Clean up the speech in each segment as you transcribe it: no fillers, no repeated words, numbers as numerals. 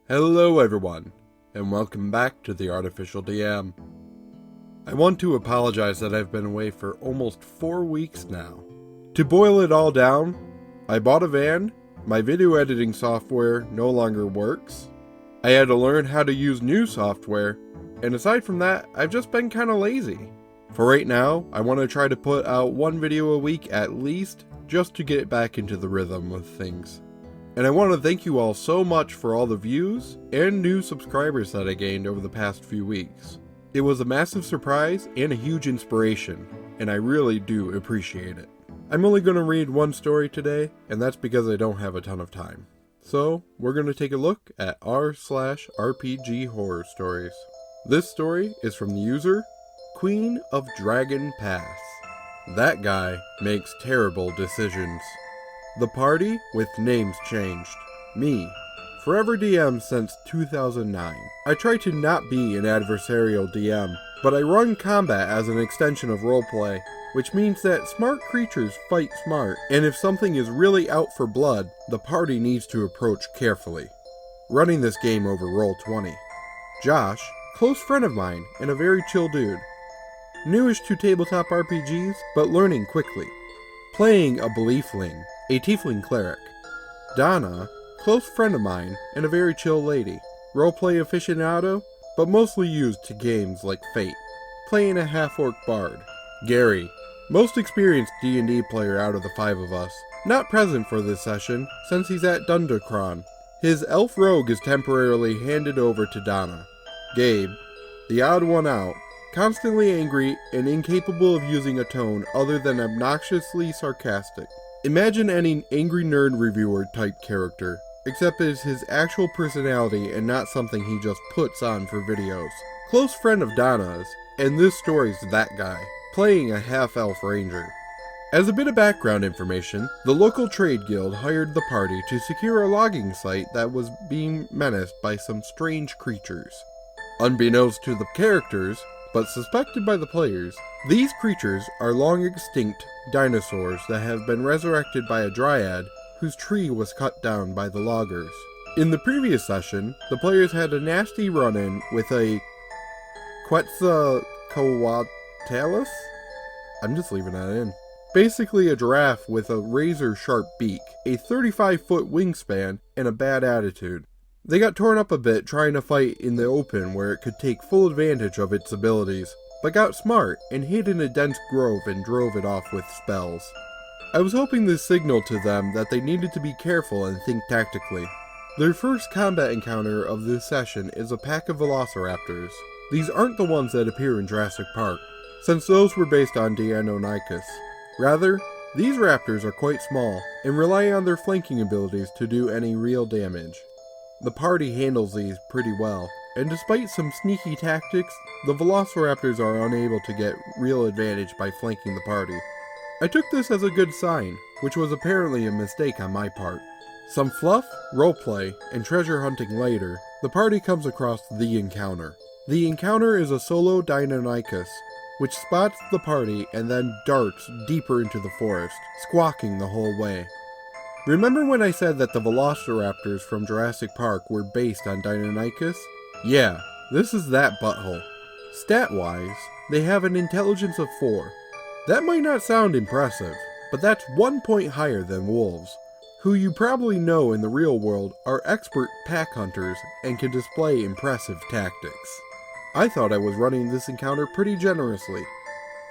Hello everyone, and welcome back to the Artificial DM. I want to apologize that I've been away for almost 4 weeks now. To boil it all down, I bought a van, my video editing software no longer works, I had to learn how to use new software, and aside from that, I've just been kinda lazy. For right now, I want to try to put out one video a week at least, just to get back into the rhythm of things. And I want to thank you all so much for all the views and new subscribers that I gained over the past few weeks. It was a massive surprise and a huge inspiration, and I really do appreciate it. I'm only going to read one story today, and that's because I don't have a ton of time. So, we're going to take a look at r/rpghorrorstories. This story is from the user, Queen of Dragon Pass. That guy makes terrible decisions. The party with names changed. Me, forever DM since 2009. I try to not be an adversarial DM, but I run combat as an extension of roleplay, which means that smart creatures fight smart, and if something is really out for blood, the party needs to approach carefully. Running this game over Roll20. Josh, close friend of mine and a very chill dude. Newish to tabletop RPGs, but learning quickly. Playing a beliefling, a tiefling cleric. Donna, close friend of mine and a very chill lady. Roleplay aficionado, but mostly used to games like Fate. Playing a half-orc bard. Gary, most experienced D&D player out of the 5 of us. Not present for this session, since he's at Dundercron. His elf rogue is temporarily handed over to Donna. Gabe, the odd one out, constantly angry and incapable of using a tone other than obnoxiously sarcastic. Imagine any angry nerd reviewer type character, except it's his actual personality and not something he just puts on for videos. Close friend of Donna's, and this story's that guy, playing a half-elf ranger. As a bit of background information, the local trade guild hired the party to secure a logging site that was being menaced by some strange creatures. Unbeknownst to the characters, but suspected by the players, these creatures are long extinct dinosaurs that have been resurrected by a dryad whose tree was cut down by the loggers. In the previous session, the players had a nasty run-in with a Quetzalcoatlus? I'm just leaving that in. Basically a giraffe with a razor-sharp beak, a 35-foot wingspan, and a bad attitude. They got torn up a bit trying to fight in the open where it could take full advantage of its abilities, but got smart and hid in a dense grove and drove it off with spells. I was hoping this signaled to them that they needed to be careful and think tactically. Their first combat encounter of this session is a pack of velociraptors. These aren't the ones that appear in Jurassic Park, since those were based on Deinonychus. Rather, these raptors are quite small and rely on their flanking abilities to do any real damage. The party handles these pretty well, and despite some sneaky tactics, the velociraptors are unable to get real advantage by flanking the party. I took this as a good sign, which was apparently a mistake on my part. Some fluff, roleplay, and treasure hunting later, the party comes across the encounter. The encounter is a solo Deinonychus, which spots the party and then darts deeper into the forest, squawking the whole way. Remember when I said that the velociraptors from Jurassic Park were based on Deinonychus? Yeah, this is that butthole. Stat-wise, they have an intelligence of 4. That might not sound impressive, but that's 1 point higher than wolves, who you probably know in the real world are expert pack hunters and can display impressive tactics. I thought I was running this encounter pretty generously.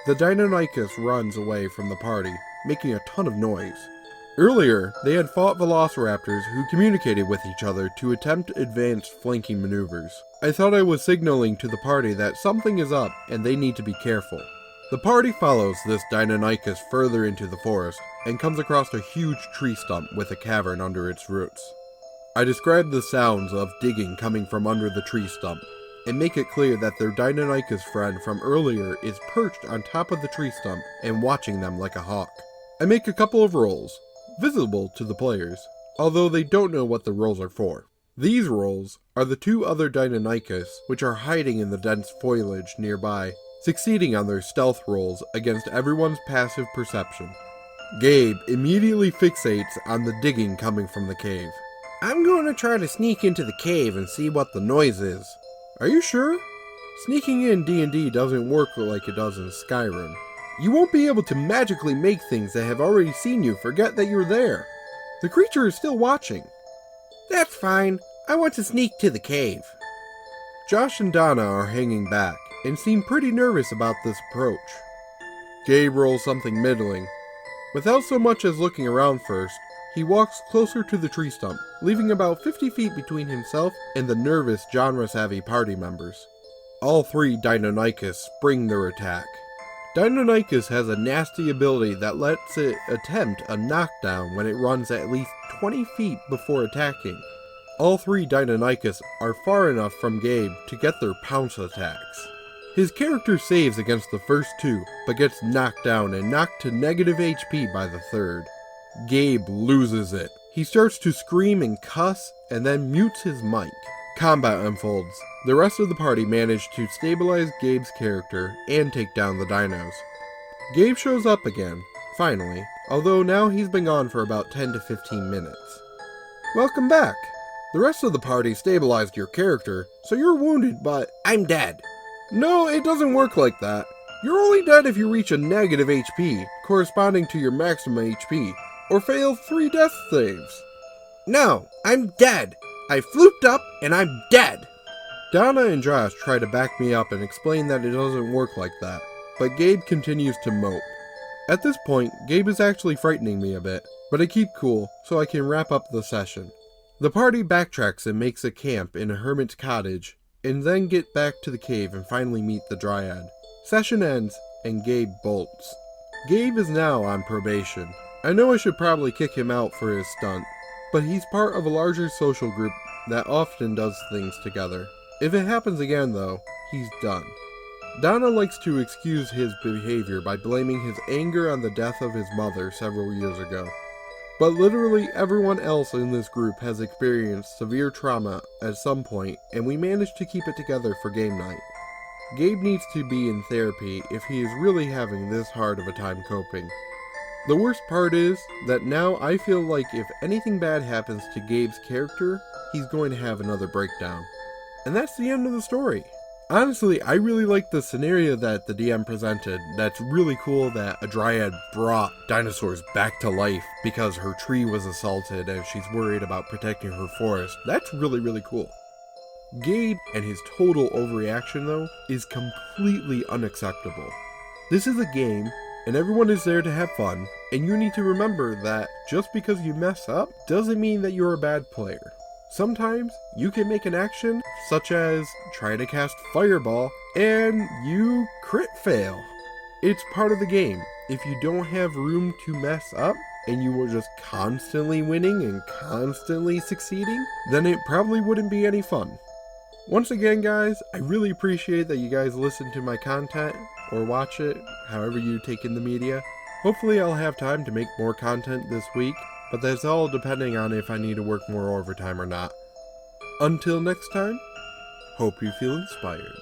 The Deinonychus runs away from the party, making a ton of noise. Earlier, they had fought velociraptors who communicated with each other to attempt advanced flanking maneuvers. I thought I was signaling to the party that something is up and they need to be careful. The party follows this Deinonychus further into the forest and comes across a huge tree stump with a cavern under its roots. I describe the sounds of digging coming from under the tree stump and make it clear that their Deinonychus friend from earlier is perched on top of the tree stump and watching them like a hawk. I make a couple of rolls, visible to the players, although they don't know what the rolls are for. These rolls are the 2 other Deinonychus, which are hiding in the dense foliage nearby, succeeding on their stealth rolls against everyone's passive perception. Gabe immediately fixates on the digging coming from the cave. I'm going to try to sneak into the cave and see what the noise is. Are you sure? Sneaking in D&D doesn't work like it does in Skyrim. You won't be able to magically make things that have already seen you forget that you're there. The creature is still watching. That's fine. I want to sneak to the cave. Josh and Donna are hanging back and seem pretty nervous about this approach. Gabe rolls something middling. Without so much as looking around first, he walks closer to the tree stump, leaving about 50 feet between himself and the nervous, genre-savvy party members. All three Deinonychus spring their attack. Deinonychus has a nasty ability that lets it attempt a knockdown when it runs at least 20 feet before attacking. All three Deinonychus are far enough from Gabe to get their pounce attacks. His character saves against the first two, but gets knocked down and knocked to negative HP by the third. Gabe loses it. He starts to scream and cuss, and then mutes his mic. Combat unfolds. The rest of the party manage to stabilize Gabe's character and take down the dinos. Gabe shows up again, finally, although now he's been gone for about 10 to 15 minutes. Welcome back. The rest of the party stabilized your character, so you're wounded, but I'm dead. No, it doesn't work like that. You're only dead if you reach a negative HP, corresponding to your maximum HP, or fail 3 death saves. No, I'm dead. I flooped up and I'm dead. Donna and Josh try to back me up and explain that it doesn't work like that, but Gabe continues to mope. At this point, Gabe is actually frightening me a bit, but I keep cool so I can wrap up the session. The party backtracks and makes a camp in a hermit's cottage, and then get back to the cave and finally meet the Dryad. Session ends, and Gabe bolts. Gabe is now on probation. I know I should probably kick him out for his stunt, but he's part of a larger social group that often does things together. If it happens again, though, he's done. Donna likes to excuse his behavior by blaming his anger on the death of his mother several years ago. But literally everyone else in this group has experienced severe trauma at some point, and we managed to keep it together for game night. Gabe needs to be in therapy if he is really having this hard of a time coping. The worst part is that now I feel like if anything bad happens to Gabe's character, he's going to have another breakdown. And that's the end of the story. Honestly, I really like the scenario that the DM presented. That's really cool that a Dryad brought dinosaurs back to life because her tree was assaulted and she's worried about protecting her forest. That's really, really cool. Gabe and his total overreaction, though, is completely unacceptable. This is a game, and everyone is there to have fun, and you need to remember that just because you mess up doesn't mean that you're a bad player. Sometimes you can make an action, such as try to cast Fireball, and you crit fail. It's part of the game. If you don't have room to mess up, and you were just constantly winning and constantly succeeding, then it probably wouldn't be any fun. Once again, guys, I really appreciate that you guys listen to my content, or watch it, however you take in the media. Hopefully I'll have time to make more content this week, but that's all depending on if I need to work more overtime or not. Until next time, hope you feel inspired.